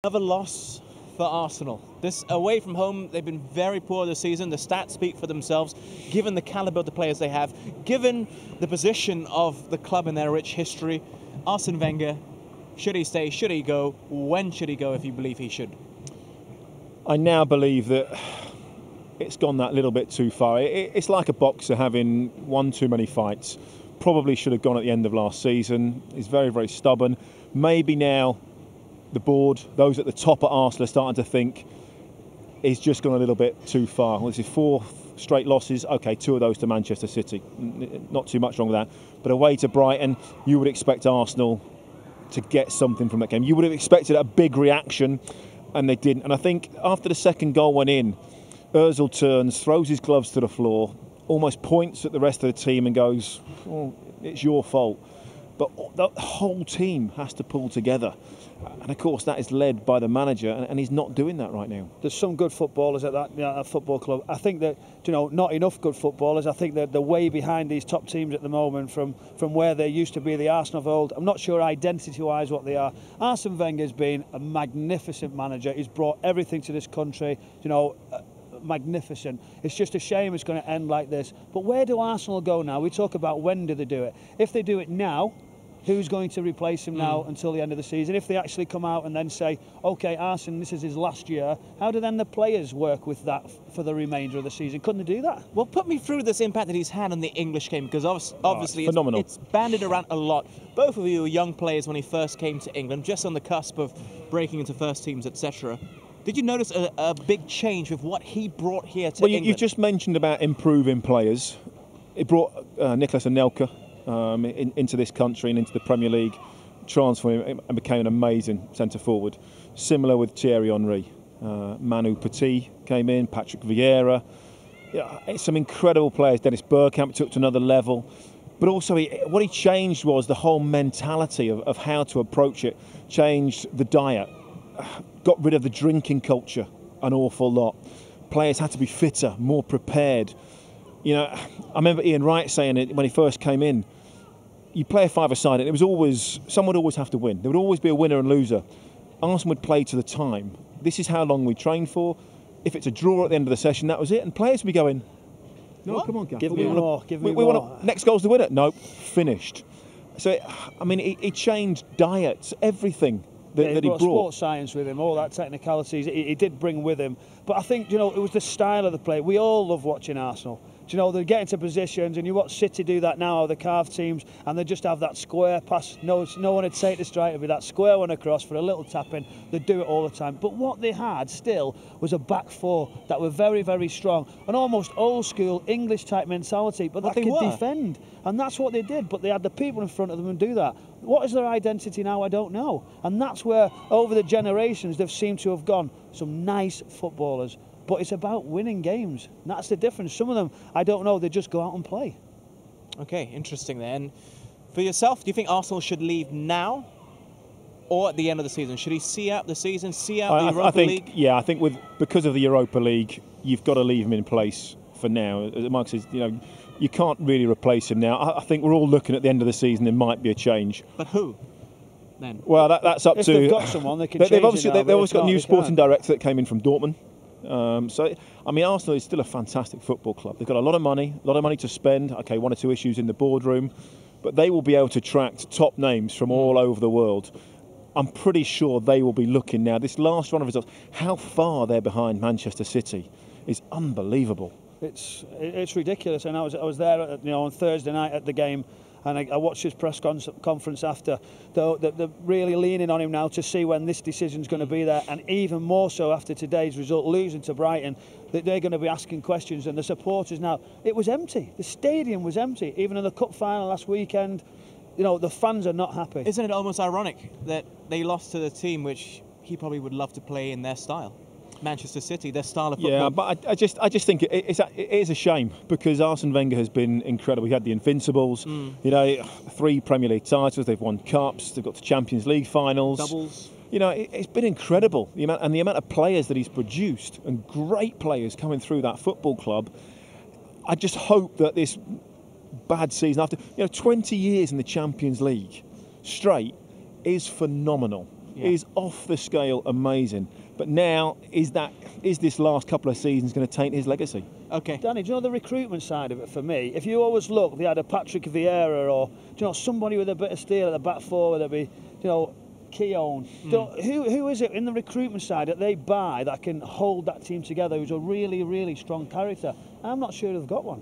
Another loss for Arsenal. This away from home, they've been very poor this season. The stats speak for themselves, given the calibre of the players they have, given the position of the club in their rich history. Arsene Wenger, should he stay, should he go, when should he go if you believe he should? I now believe that it's gone that little bit too far. It's like a boxer having won too many fights. Probably should have gone at the end of last season. He's very, very stubborn. Maybe now the board, those at the top at Arsenal, are starting to think he's just gone a little bit too far. Well, this is 4 straight losses. OK, 2 of those to Manchester City. Not too much wrong with that. But away to Brighton, you would expect Arsenal to get something from that game. You would have expected a big reaction, and they didn't. And I think after the second goal went in, Ozil turns, throws his gloves to the floor, almost points at the rest of the team and goes, "Oh, it's your fault." But the whole team has to pull together. And of course that is led by the manager, and he's not doing that right now. There's some good footballers at that football club. I think that, not enough good footballers. I think that they're way behind these top teams at the moment from where they used to be, the Arsenal of old. I'm not sure identity-wise what they are. Arsene Wenger's been a magnificent manager. He's brought everything to this country, magnificent. It's just a shame it's going to end like this. But where do Arsenal go now? We talk about when do they do it. If they do it now, who's going to replace him now until the end of the season? If they actually come out and then say, OK, Arsene, this is his last year, how do then the players work with that for the remainder of the season? Couldn't they do that? Well, put me through this impact that he's had on the English game, because obviously phenomenal. It's banded around a lot. Both of you were young players when he first came to England, just on the cusp of breaking into first teams, etc. Did you notice a big change with what he brought here to England? You just mentioned about improving players. It brought Nicolas Anelka into this country and into the Premier League, transformed him and became an amazing centre-forward. Similar with Thierry Henry. Manu Petit came in, Patrick Vieira. It's some incredible players. Dennis Bergkamp took to another level. But also what he changed was the whole mentality of how to approach it. Changed the diet. Got rid of the drinking culture an awful lot. Players had to be fitter, more prepared. I remember Ian Wright saying it when he first came in. You play a five-a-side, and it was always, someone would always have to win. There would always be a winner and loser. Arsenal would play to the time. This is how long we trained for. If it's a draw at the end of the session, that was it. And players would be going, "No, what? Come on, Gaff. Give me more. Give me more. Next goal's the winner." No, finished. So, he changed diets, everything that he brought. Sports science with him, all that technicalities, he did bring with him. But I think, it was the style of the play. We all love watching Arsenal. They get into positions, and you watch City do that now, the carved teams, and they just have that square pass. No one would take the strike. It'd be that square one across for a little tap in. They'd do it all the time. But what they had still was a back four that were very, very strong, an almost old school English type mentality, but that could defend. And that's what they did. But they had the people in front of them and do that. What is their identity now? I don't know. And that's where, over the generations, they've seemed to have gone some nice footballers. But it's about winning games. And that's the difference. Some of them, I don't know, they just go out and play. OK, interesting then. For yourself, do you think Arsenal should leave now or at the end of the season? Should he see out the season, see out the Europa League? Yeah, I think because of the Europa League, you've got to leave him in place for now. As Mark says, you can't really replace him now. I think we're all looking at the end of the season, there might be a change. But who? Then? Well, that's up to... If they've got someone, they can change it now, they've always got a new sporting director that came in from Dortmund. Arsenal is still a fantastic football club. They've got a lot of money to spend. OK, 1 or 2 issues in the boardroom, but they will be able to attract top names from all over the world. I'm pretty sure they will be looking now. This last run of results, how far they're behind Manchester City is unbelievable. It's ridiculous. And I was there, on Thursday night at the game. And I watched his press conference after. They're really leaning on him now to see when this decision's going to be there. And even more so after today's result, losing to Brighton, that they're going to be asking questions. And the supporters now, it was empty. The stadium was empty. Even in the cup final last weekend, the fans are not happy. Isn't it almost ironic that they lost to the team which he probably would love to play in their style? Manchester City, their style of football. Yeah, but I just think it is a shame, because Arsene Wenger has been incredible. He had the Invincibles, 3 Premier League titles, they've won cups, they've got to Champions League finals. Doubles. It's been incredible, the amount of players that he's produced, and great players coming through that football club. I just hope that this bad season, after 20 years in the Champions League straight, is phenomenal. is off the scale amazing. But now, is this last couple of seasons going to taint his legacy? Okay. Danny, do you know the recruitment side of it for me? If you always look, they had a Patrick Vieira or, do you know, somebody with a bit of steel at the back four, there'd be, you know, Keown. Who is it in the recruitment side that they buy that can hold that team together, who's a really, really strong character? I'm not sure they've got one.